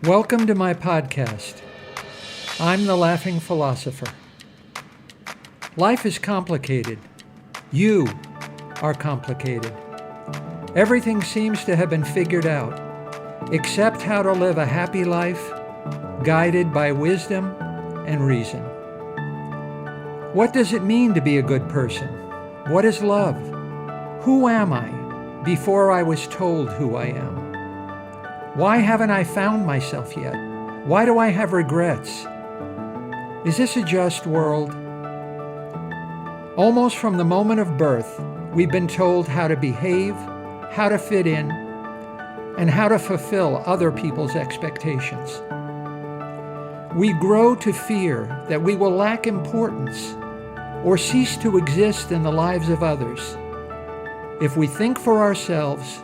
Welcome to my podcast. I'm the Laughing Philosopher. Life is complicated. You are complicated. Everything seems to have been figured out, except how to live a happy life, guided by wisdom and reason. What does it mean to be a good person? What is love? Who am I before I was told who I am? Why haven't I found myself yet? Why do I have regrets? Is this a just world? Almost from the moment of birth, we've been told how to behave, how to fit in, and how to fulfill other people's expectations. We grow to fear that we will lack importance or cease to exist in the lives of others if we think for ourselves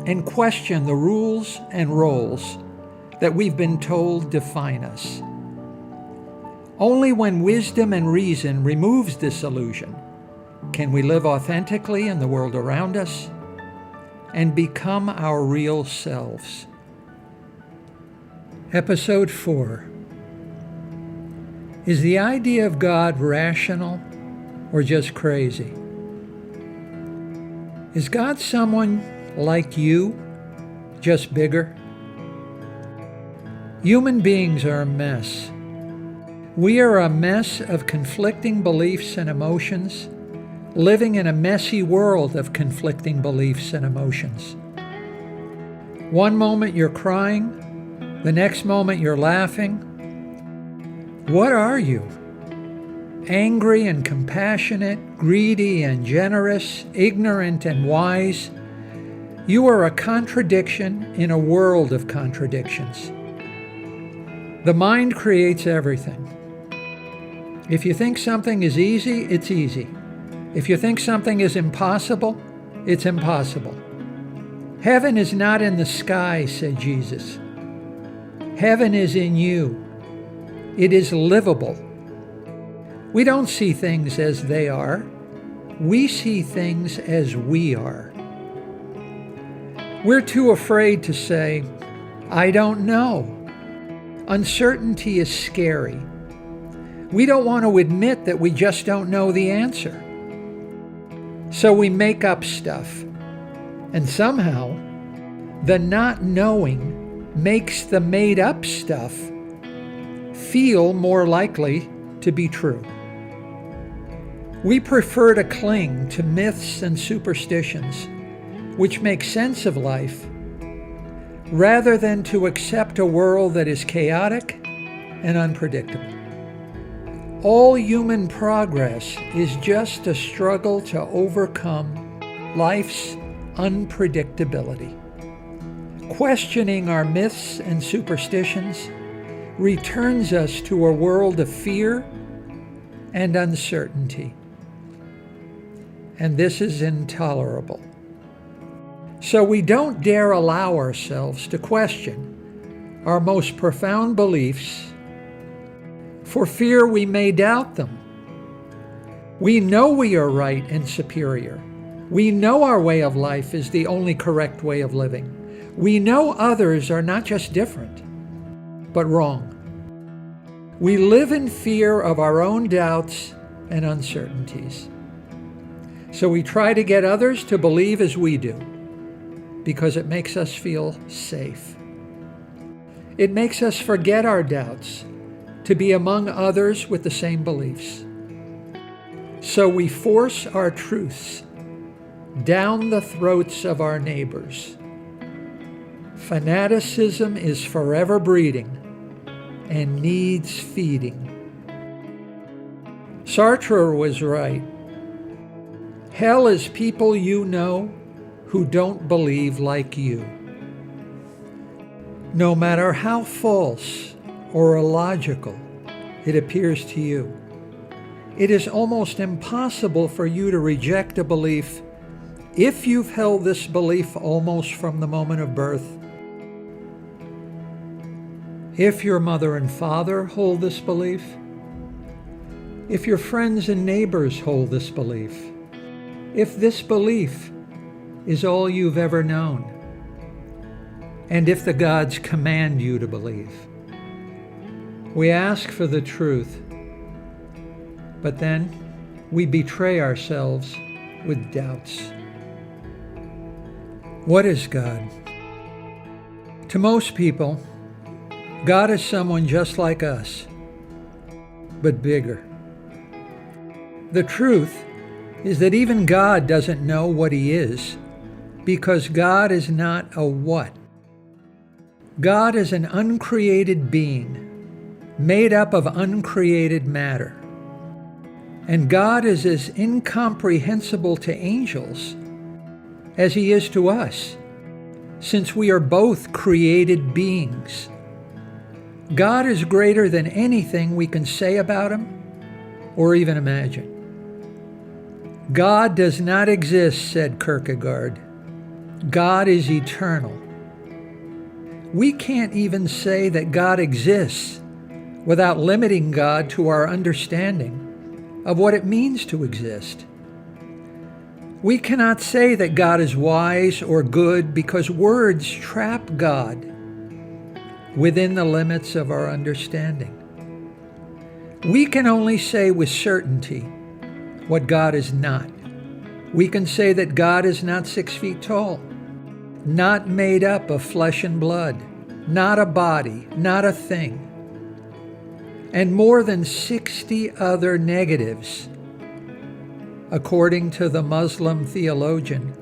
and question the rules and roles that we've been told define us. Only when wisdom and reason removes this illusion can we live authentically in the world around us and become our real selves. Episode 4. Is the idea of God rational or just crazy? Is God someone like you, just bigger? Human beings are a mess. We are a mess of conflicting beliefs and emotions, living in a messy world of conflicting beliefs and emotions. One moment you're crying, the next moment you're laughing. What are you? Angry and compassionate, greedy and generous, ignorant and wise. You are a contradiction in a world of contradictions. The mind creates everything. If you think something is easy, it's easy. If you think something is impossible, it's impossible. Heaven is not in the sky, said Jesus. Heaven is in you. It is livable. We don't see things as they are. We see things as we are. We're too afraid to say, I don't know. Uncertainty is scary. We don't want to admit that we just don't know the answer. So we make up stuff. And somehow, the not knowing makes the made up stuff feel more likely to be true. We prefer to cling to myths and superstitions, which make sense of life, rather than to accept a world that is chaotic and unpredictable. All human progress is just a struggle to overcome life's unpredictability. Questioning our myths and superstitions returns us to a world of fear and uncertainty. And this is intolerable. So we don't dare allow ourselves to question our most profound beliefs for fear we may doubt them. We know we are right and superior. We know our way of life is the only correct way of living. We know others are not just different, but wrong. We live in fear of our own doubts and uncertainties. So we try to get others to believe as we do, because it makes us feel safe. It makes us forget our doubts to be among others with the same beliefs. So we force our truths down the throats of our neighbors. Fanaticism is forever breeding and needs feeding. Sartre was right. Hell is people you know who don't believe like you. No matter how false or illogical it appears to you, it is almost impossible for you to reject a belief if you've held this belief almost from the moment of birth. If your mother and father hold this belief, if your friends and neighbors hold this belief, if this belief is all you've ever known, and if the gods command you to believe. We ask for the truth, but then we betray ourselves with doubts. What is God? To most people, God is someone just like us, but bigger. The truth is that even God doesn't know what He is, because God is not a what. God is an uncreated being, made up of uncreated matter. And God is as incomprehensible to angels as He is to us, since we are both created beings. God is greater than anything we can say about Him or even imagine. God does not exist, said Kierkegaard. God is eternal. We can't even say that God exists without limiting God to our understanding of what it means to exist. We cannot say that God is wise or good because words trap God within the limits of our understanding. We can only say with certainty what God is not. We can say that God is not 6 feet tall, not made up of flesh and blood, not a body, not a thing, and more than 60 other negatives, according to the Muslim theologian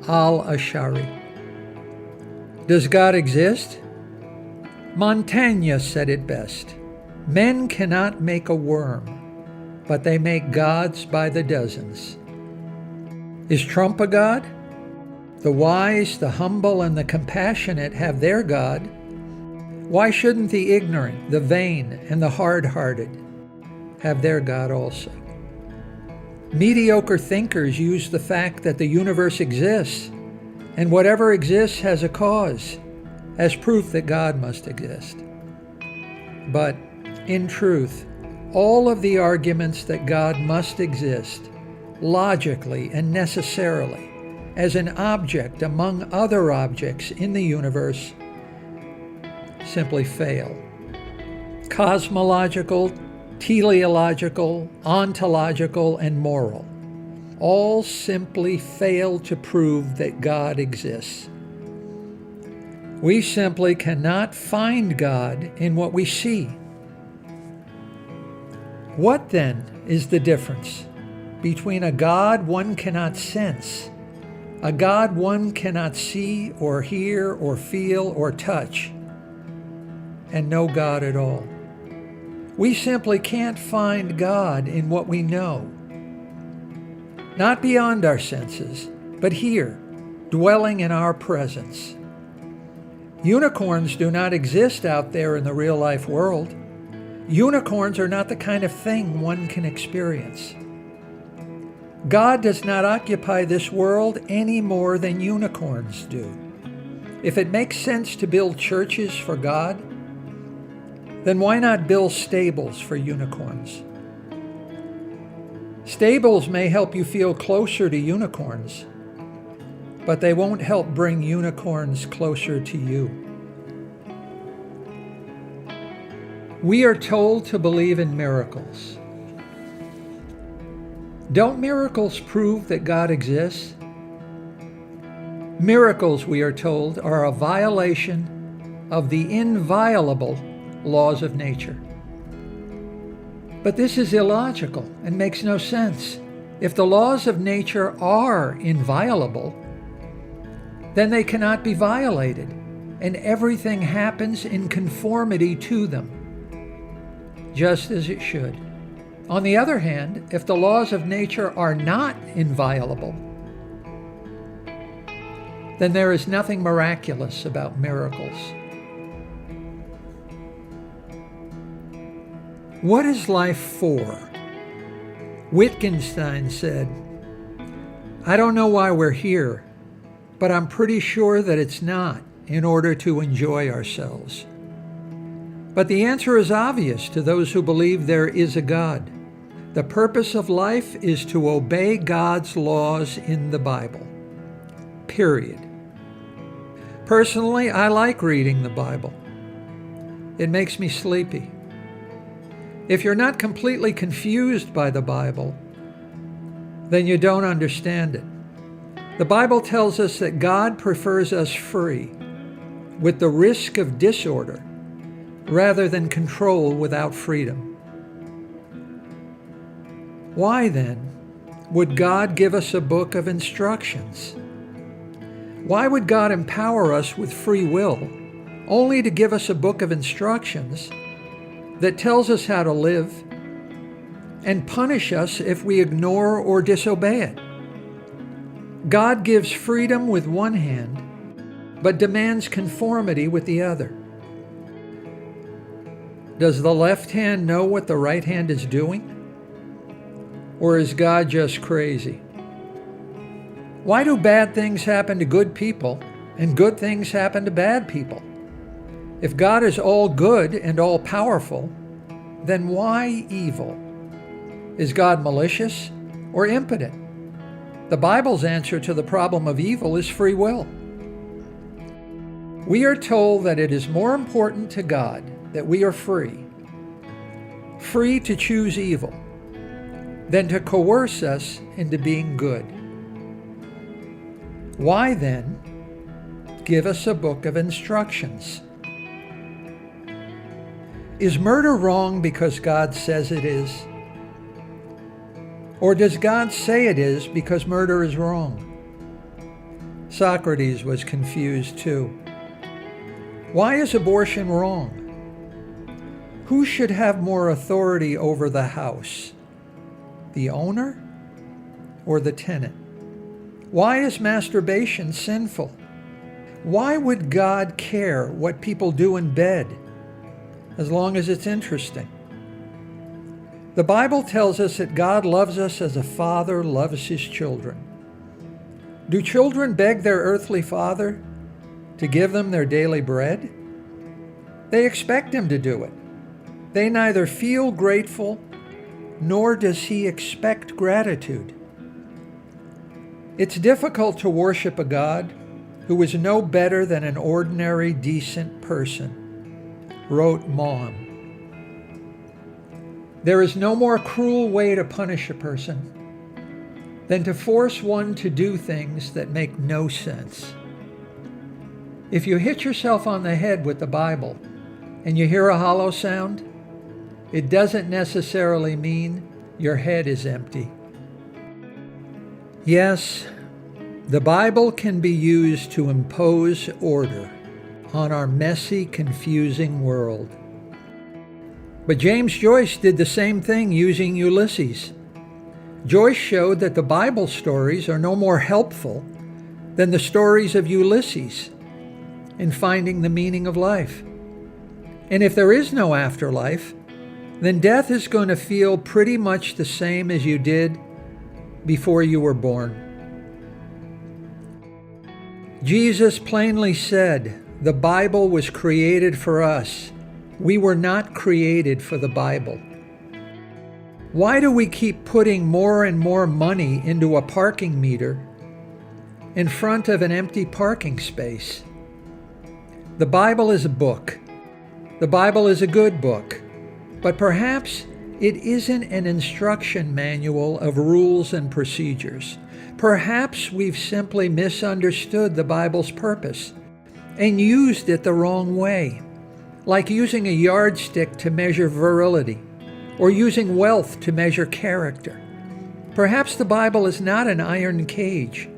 Al-Ash'ari. Does God exist? Montaigne said it best. Men cannot make a worm, but they make gods by the dozens. Is Trump a god? The wise, the humble, and the compassionate have their God. Why shouldn't the ignorant, the vain, and the hard-hearted have their God also? Mediocre thinkers use the fact that the universe exists, and whatever exists has a cause, as proof that God must exist. But, in truth, all of the arguments that God must exist, logically and necessarily, as an object among other objects in the universe, simply fail. Cosmological, teleological, ontological, and moral all simply fail to prove that God exists. We simply cannot find God in what we see. What then is the difference between a God one cannot sense, a God one cannot see or hear or feel or touch, and no God at all? We simply can't find God in what we know. Not beyond our senses, but here, dwelling in our presence. Unicorns do not exist out there in the real-life world. Unicorns are not the kind of thing one can experience. God does not occupy this world any more than unicorns do. If it makes sense to build churches for God, then why not build stables for unicorns? Stables may help you feel closer to unicorns, but they won't help bring unicorns closer to you. We are told to believe in miracles. Don't miracles prove that God exists? Miracles, we are told, are a violation of the inviolable laws of nature. But this is illogical and makes no sense. If the laws of nature are inviolable, then they cannot be violated, and everything happens in conformity to them, just as it should. On the other hand, if the laws of nature are not inviolable, then there is nothing miraculous about miracles. What is life for? Wittgenstein said, "I don't know why we're here, but I'm pretty sure that it's not in order to enjoy ourselves." But the answer is obvious to those who believe there is a God. The purpose of life is to obey God's laws in the Bible. Period. Personally, I like reading the Bible. It makes me sleepy. If you're not completely confused by the Bible, then you don't understand it. The Bible tells us that God prefers us free, with the risk of disorder, rather than control without freedom. Why then would God give us a book of instructions? Why would God empower us with free will, only to give us a book of instructions that tells us how to live and punish us if we ignore or disobey it? God gives freedom with one hand, but demands conformity with the other. Does the left hand know what the right hand is doing? Or is God just crazy? Why do bad things happen to good people and good things happen to bad people? If God is all good and all powerful, then why evil? Is God malicious or impotent? The Bible's answer to the problem of evil is free will. We are told that it is more important to God that we are free to choose evil, than to coerce us into being good. Why then give us a book of instructions? Is murder wrong because God says it is? Or does God say it is because murder is wrong? Socrates was confused too. Why is abortion wrong? Who should have more authority over the house? The owner or the tenant? Why is masturbation sinful? Why would God care what people do in bed, as long as it's interesting? The Bible tells us that God loves us as a father loves his children. Do children beg their earthly father to give them their daily bread? They expect him to do it. They neither feel grateful nor does he expect gratitude. It's difficult to worship a God who is no better than an ordinary, decent person, wrote Maugham. There is no more cruel way to punish a person than to force one to do things that make no sense. If you hit yourself on the head with the Bible and you hear a hollow sound, it doesn't necessarily mean your head is empty. Yes, the Bible can be used to impose order on our messy, confusing world. But James Joyce did the same thing using Ulysses. Joyce showed that the Bible stories are no more helpful than the stories of Ulysses in finding the meaning of life. And if there is no afterlife, then death is going to feel pretty much the same as you did before you were born. Jesus plainly said, the Bible was created for us. We were not created for the Bible. Why do we keep putting more and more money into a parking meter in front of an empty parking space? The Bible is a book. The Bible is a good book, but perhaps it isn't an instruction manual of rules and procedures. Perhaps we've simply misunderstood the Bible's purpose and used it the wrong way, like using a yardstick to measure virility or using wealth to measure character. Perhaps the Bible is not an iron cage,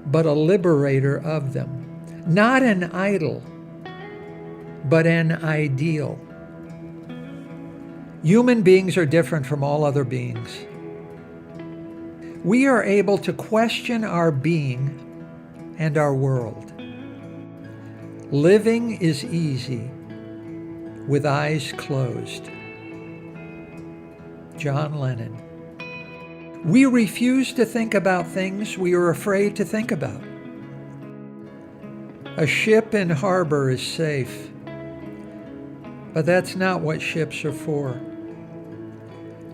but a liberator of them. Not an idol, but an ideal. Human beings are different from all other beings. We are able to question our being and our world. Living is easy with eyes closed. John Lennon. We refuse to think about things we are afraid to think about. A ship in harbor is safe, but that's not what ships are for.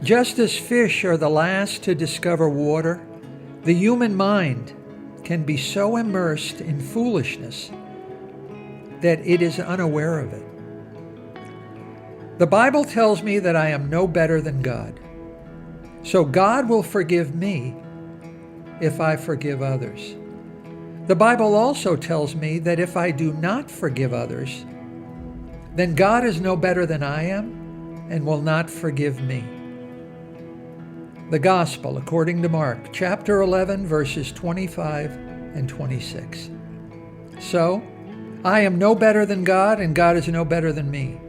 Just as fish are the last to discover water, the human mind can be so immersed in foolishness that it is unaware of it. The Bible tells me that I am no better than God. So God will forgive me if I forgive others. The Bible also tells me that if I do not forgive others, then God is no better than I am and will not forgive me. The Gospel according to Mark, chapter 11, verses 25 and 26. So, I am no better than God, and God is no better than me.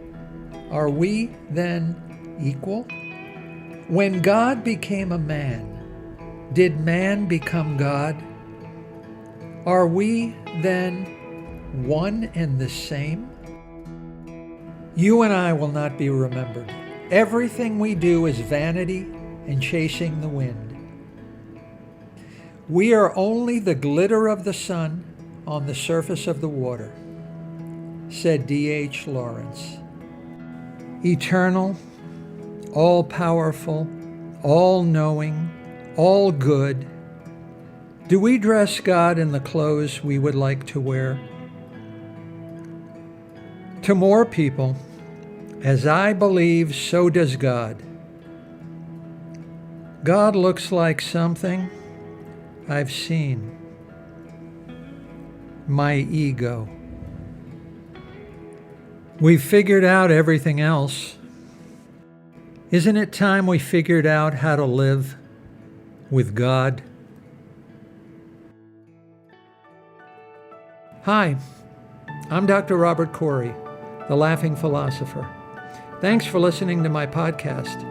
Are we then equal? When God became a man, did man become God? Are we then one and the same? You and I will not be remembered. Everything we do is vanity and chasing the wind. We are only the glitter of the sun on the surface of the water, said D.H. Lawrence. Eternal, all-powerful, all-knowing, all-good, do we dress God in the clothes we would like to wear? To more people, as I believe, so does God. God looks like something I've seen. My ego. We've figured out everything else. Isn't it time we figured out how to live with God? Hi, I'm Dr. Robert Corey, the Laughing Philosopher. Thanks for listening to my podcast.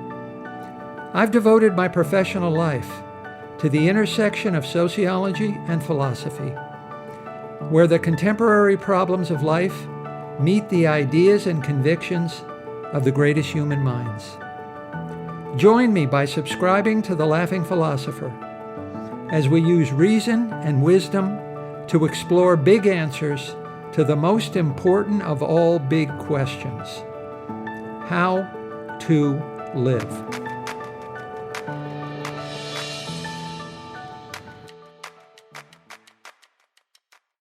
I've devoted my professional life to the intersection of sociology and philosophy, where the contemporary problems of life meet the ideas and convictions of the greatest human minds. Join me by subscribing to The Laughing Philosopher as we use reason and wisdom to explore big answers to the most important of all big questions: how to live.